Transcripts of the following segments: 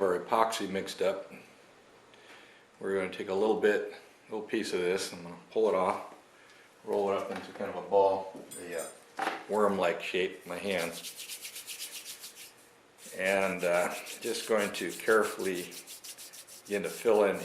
Our epoxy mixed up. We're going to take a little piece of this. I'm going to pull it off, roll it up into kind of a ball, a worm-like shape in my hand, and just going to carefully begin to fill in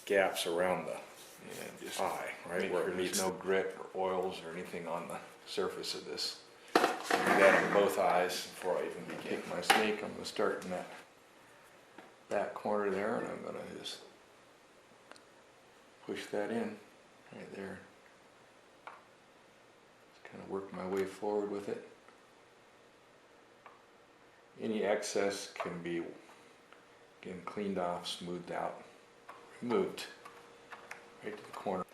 gaps around the eye, right where there's no grit or oils or anything on the surface of this. I do that in both eyes before I even begin. Take my snake. I'm going to start in that back corner there, and I'm going to just push that in right there. Just kind of work my way forward with it. Any excess can be, again, cleaned off, smoothed out, removed right to the corner.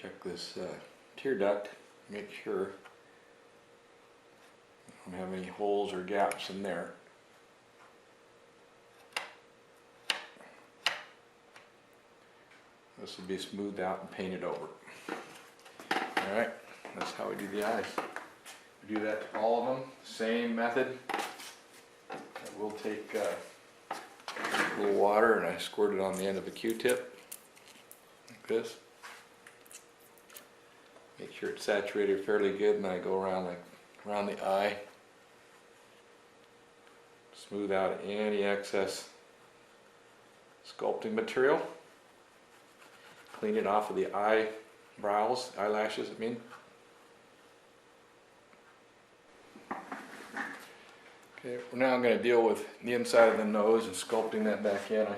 Check this tear duct, make sure I don't have any holes or gaps in there. This will be smoothed out and painted over. Alright, that's how we do the eyes. We do that to all of them, same method. We'll take a little water and I squirt it on the end of a Q-tip, like this. Make sure it's saturated fairly good, and I go around the eye. Smooth out any excess sculpting material. Clean it off of the eyebrows, eyelashes I mean. Okay, now I'm going to deal with the inside of the nose and sculpting that back in. I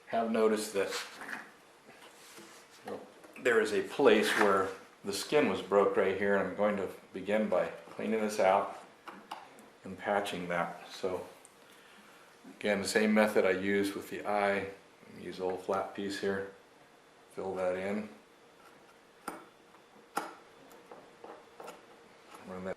have noticed that there is a place where the skin was broke right here, and I'm going to begin by cleaning this out and patching that. So again, the same method I used with the eye. Use a little flat piece here, fill that in, run that.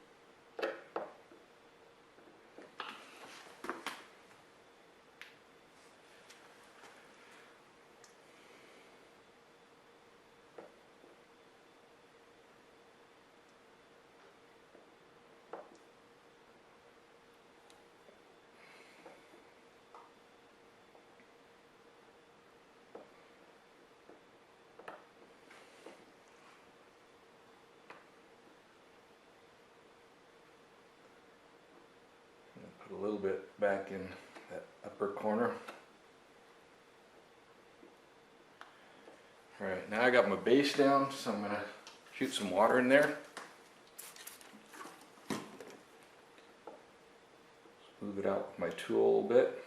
Put a little bit back in that upper corner. Alright, now I got my base down, so I'm going to shoot some water in there. Smooth it out with my tool a little bit.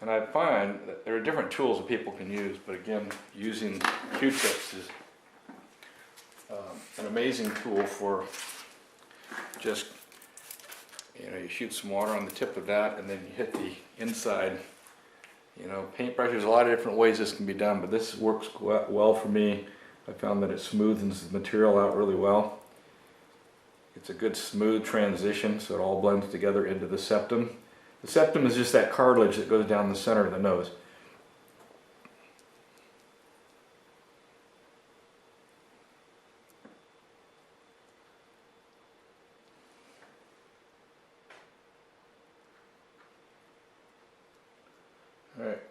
And I find that there are different tools that people can use, but again, using Q-tips is an amazing tool for just, you shoot some water on the tip of that and then you hit the inside. Paintbrush, there's a lot of different ways this can be done, but this works well for me. I found that it smoothens the material out really well. It's a good smooth transition, so it all blends together into the septum. The septum is just that cartilage that goes down the center of the nose. Alright.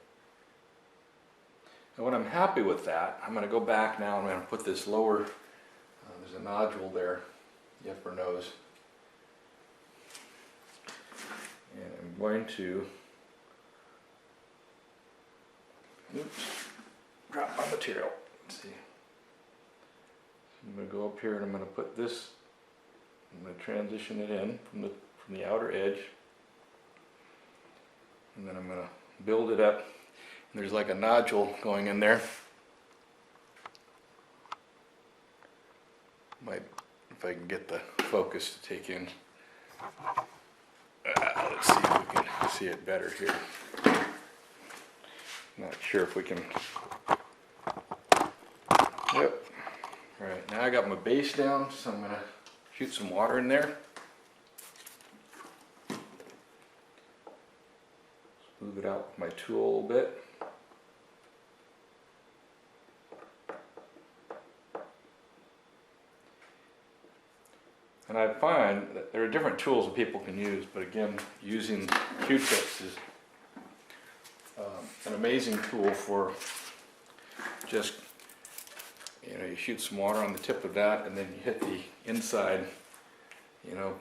And when I'm happy with that, I'm going to go back now and I'm going to put this lower, there's a nodule there, the upper nose. And I'm going to, drop my material. Let's see. I'm going to go up here and I'm going to put this, I'm going to transition it in from the outer edge. And then I'm going to build it up. And there's like a nodule going in there. If I can get the focus to take in. Let's see if we can see it better here. Not sure if we can. Yep. All right, now I got my base down, so I'm gonna shoot some water in there. Move it out with my tool a little bit. And I find that there are different tools that people can use, but again, using Q-tips is an amazing tool for just, you shoot some water on the tip of that and then you hit the inside.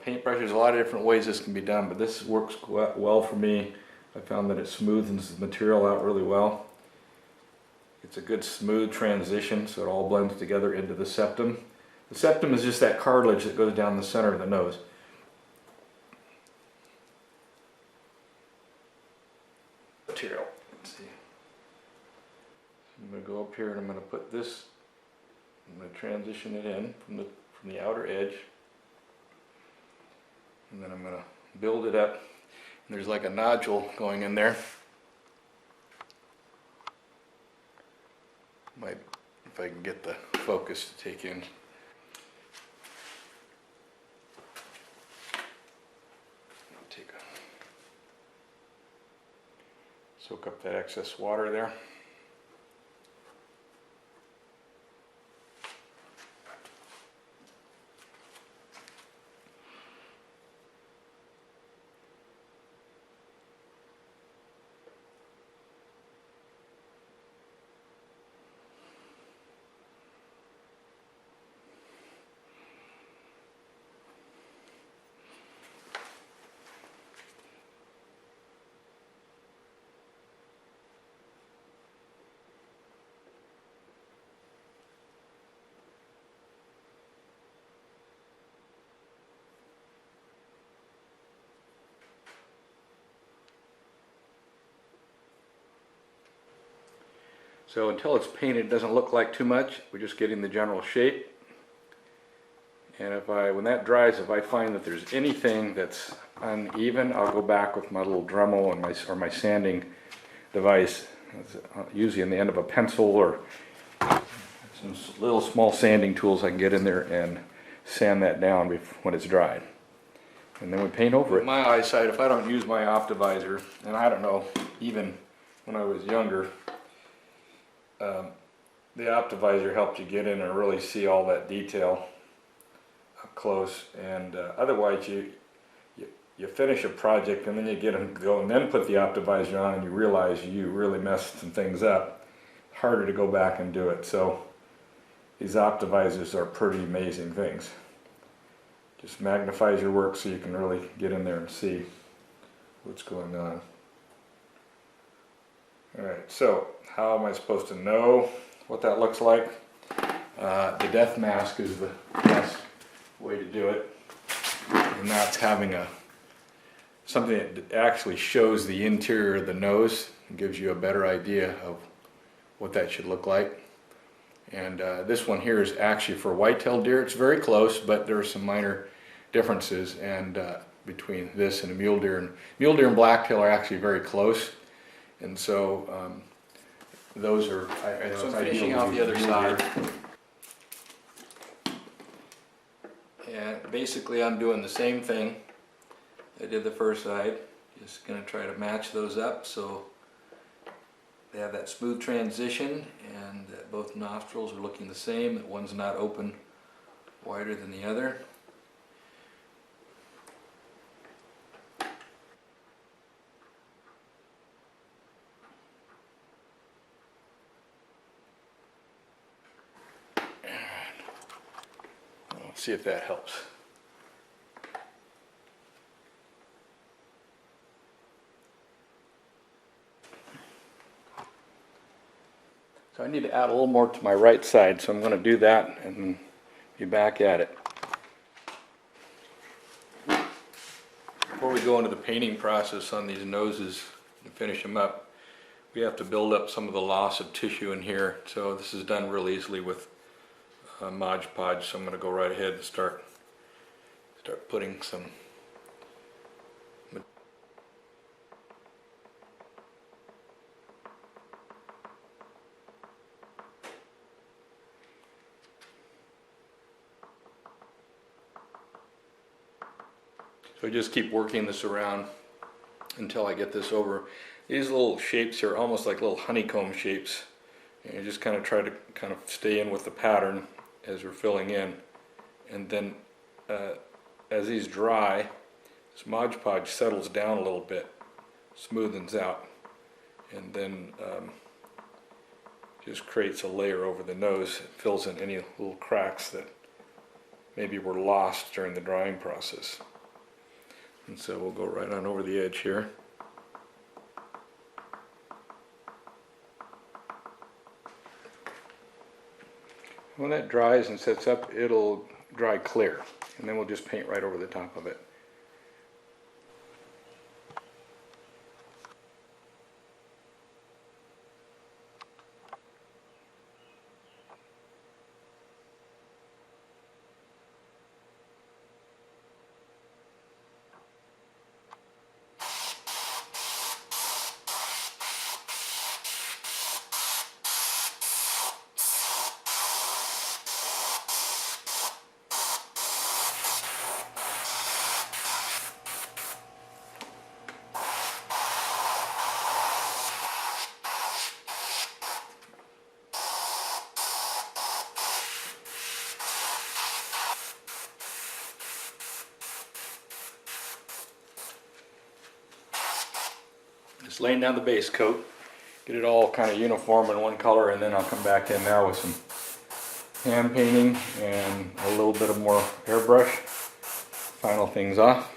Paintbrush, there's a lot of different ways this can be done, but this works well for me. I found that it smoothens the material out really well. It's a good smooth transition, so it all blends together into the septum. The septum is just that cartilage that goes down the center of the nose. Material. Let's see. I'm going to go up here and I'm going to put this. I'm going to transition it in from the outer edge, and then I'm going to build it up. And there's like a nodule going in there. If I can get the focus to take in. Soak up that excess water there. So until it's painted, it doesn't look like too much. We're just getting the general shape. And when that dries, if I find that there's anything that's uneven, I'll go back with my little Dremel and my sanding device. It's usually in the end of a pencil or some little small sanding tools I can get in there and sand that down when it's dried. And then we paint over it. My eyesight, if I don't use my optivisor, and I don't know, even when I was younger, the optivisor helped you get in and really see all that detail up close, and otherwise you finish a project and then you get them go and then put the optivisor on and you realize you really messed some things up. Harder to go back and do it. So these optivisors are pretty amazing things. Just magnifies your work so you can really get in there and see what's going on. Alright, so how am I supposed to know what that looks like? The death mask is the best way to do it, and that's having something that actually shows the interior of the nose and gives you a better idea of what that should look like. And this one here is actually for white-tailed deer. It's very close, but there are some minor differences between this and a mule deer. And mule deer and blacktail are actually very close. And so those are. So I'm finishing out the other side, and basically I'm doing the same thing I did the first side. Just going to try to match those up so they have that smooth transition, and that both nostrils are looking the same. That one's not open wider than the other. See if that helps. So I need to add a little more to my right side, so I'm going to do that and be back at it. Before we go into the painting process on these noses and finish them up, we have to build up some of the loss of tissue in here. So this is done real easily with Mod Podge, so I'm going to go right ahead and start putting some. So I just keep working this around until I get this over. These little shapes here are almost like little honeycomb shapes. And you just kind of try to kind of stay in with the pattern as we're filling in. And then as these dry, this Mod Podge settles down a little bit, smoothens out, and then just creates a layer over the nose. It fills in any little cracks that maybe were lost during the drying process. And so we'll go right on over the edge here. When that dries and sets up, it'll dry clear, and then we'll just paint right over the top of it. Just laying down the base coat, get it all kind of uniform in one color, and then I'll come back in now with some hand painting and a little bit of more airbrush. Final things off.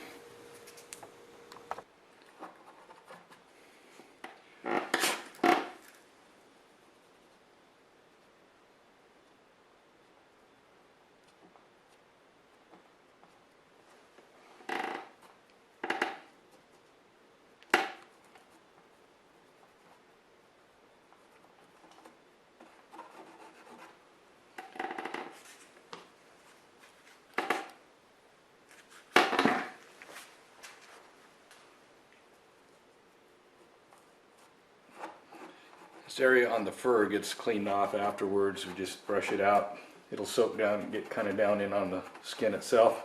This area on the fur gets cleaned off afterwards. We just brush it out. It'll soak down and get kind of down in on the skin itself.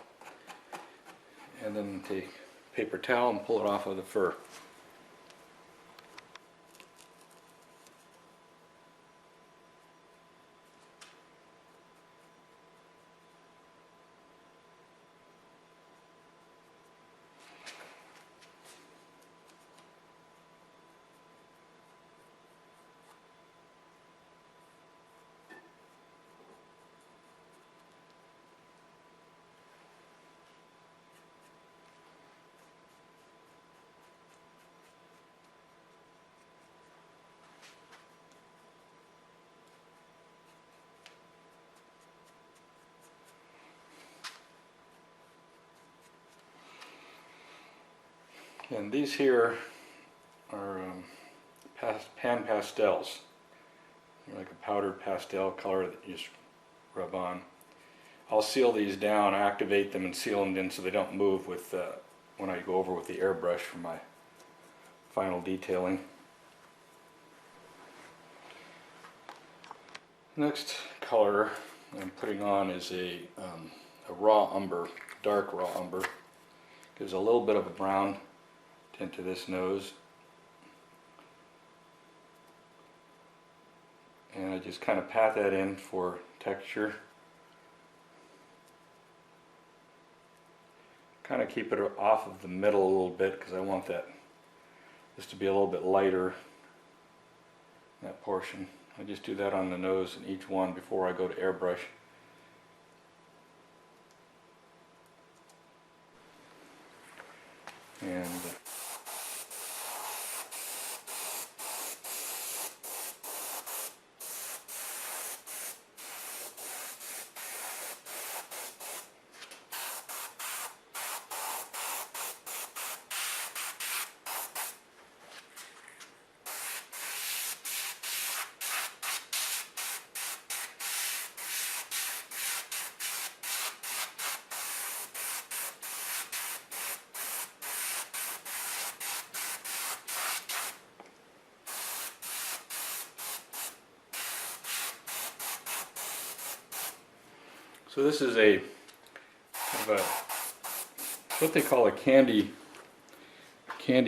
And then take a paper towel and pull it off of the fur. And these here are pan pastels. They're like a powdered pastel color that you just rub on. I'll seal these down, activate them, and seal them in so they don't move with when I go over with the airbrush for my final detailing. Next color I'm putting on is a raw umber, dark raw umber. Gives a little bit of a brown tint to this nose. And I just kind of pat that in for texture. Kind of keep it off of the middle a little bit because I want this to be a little bit lighter, that portion. I just do that on the nose in each one before I go to airbrush. And so this is a kind of what they call a candy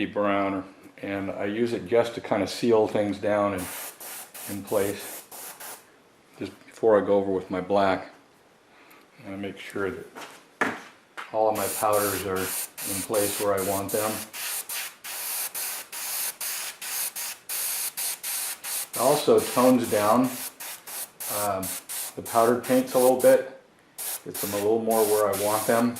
brown, and I use it just to kind of seal things down in place, just before I go over with my black. And I make sure that all of my powders are in place where I want them. It also tones down the powdered paints a little bit, gets them a little more where I want them.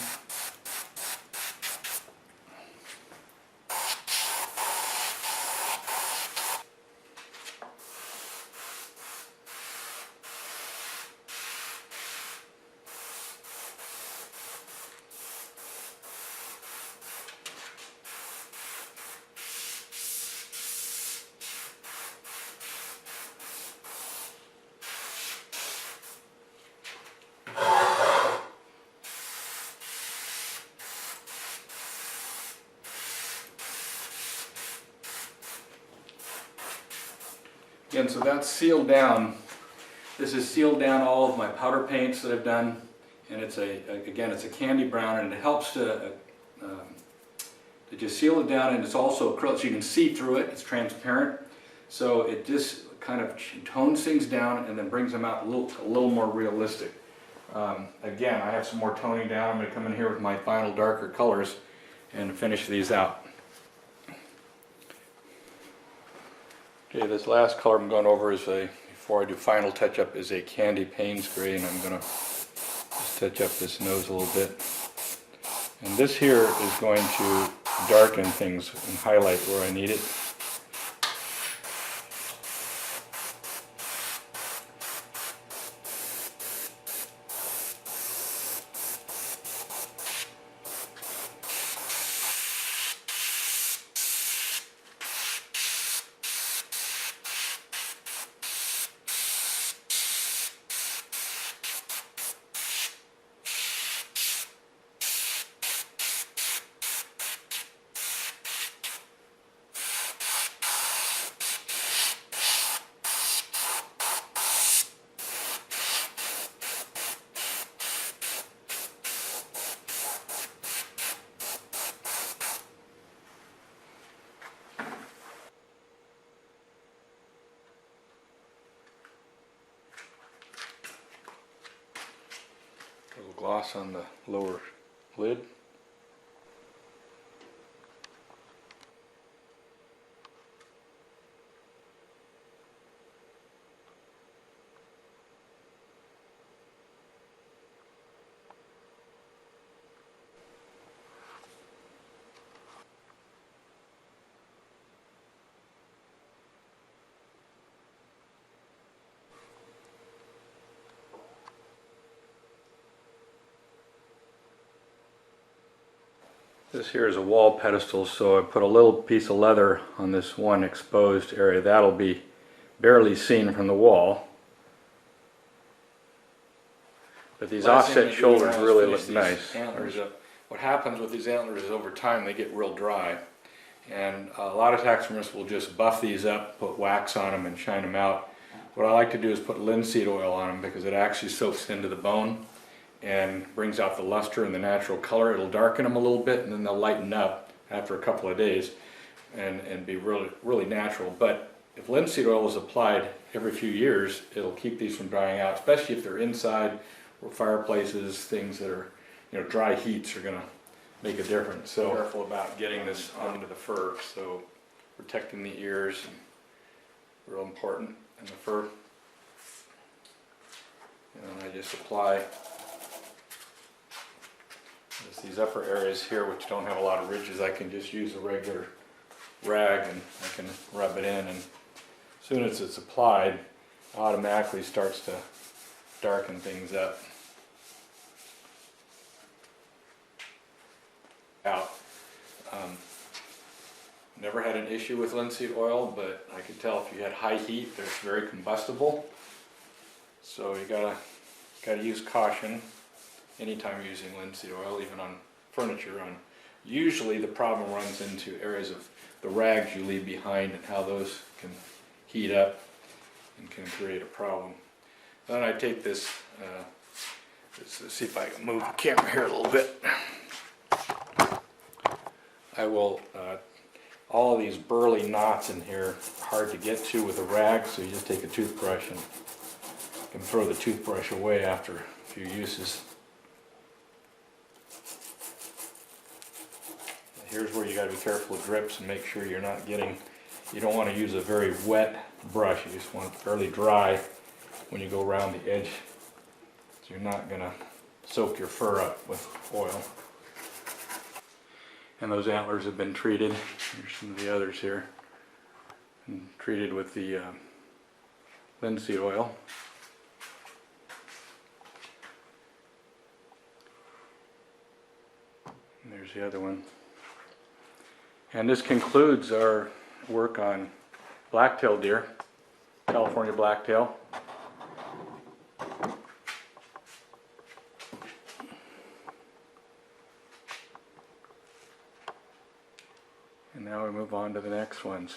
Again, so that's sealed down. This is sealed down all of my powder paints that I've done, and it's again, it's a candy brown, and it helps to just seal it down, and it's also acrylic, so you can see through it. It's transparent, so it just kind of tones things down and then brings them out a little more realistic. Again, I have some more toning down. I'm going to come in here with my final darker colors and finish these out. Okay, this last color I'm going over is before I do final touch-up, is a Candy Payne's gray, and I'm going to just touch up this nose a little bit. And this here is going to darken things and highlight where I need it. A little gloss on the lower lid. This here is a wall pedestal, so I put a little piece of leather on this one exposed area. That'll be barely seen from the wall. But these offset shoulders really look nice. Antlers up. What happens with these antlers is over time they get real dry. And a lot of taxidermists will just buff these up, put wax on them and shine them out. What I like to do is put linseed oil on them because it actually soaks into the bone and brings out the luster and the natural color. It'll darken them a little bit, and then they'll lighten up after a couple of days and be really natural. But if linseed oil is applied every few years, it'll keep these from drying out, especially if they're inside or fireplaces. Things that are, dry heats are going to make a difference. So careful about getting this onto the fur. So protecting the ears, real important, and the fur. And I just apply these upper areas here, which don't have a lot of ridges. I can just use a regular rag and I can rub it in, and as soon as it's applied, it automatically starts to darken things up. Never had an issue with linseed oil, but I could tell if you had high heat, it's very combustible. So you gotta use caution anytime you're using linseed oil, even on furniture. Usually the problem runs into areas of the rags you leave behind and how those can heat up and can create a problem. Then I take this, let's see if I can move the camera here a little bit. I will, all of these burly knots in here, hard to get to with a rag, so you just take a toothbrush and you can throw the toothbrush away after a few uses. Here's where you got to be careful with drips and make sure you're not getting, you don't want to use a very wet brush, you just want it fairly dry when you go around the edge, so you're not going to soak your fur up with oil. And those antlers have been treated. Here's some of the others here. And treated with the linseed oil. And there's the other one. And this concludes our work on blacktail deer, California blacktail. And now we move on to the next ones.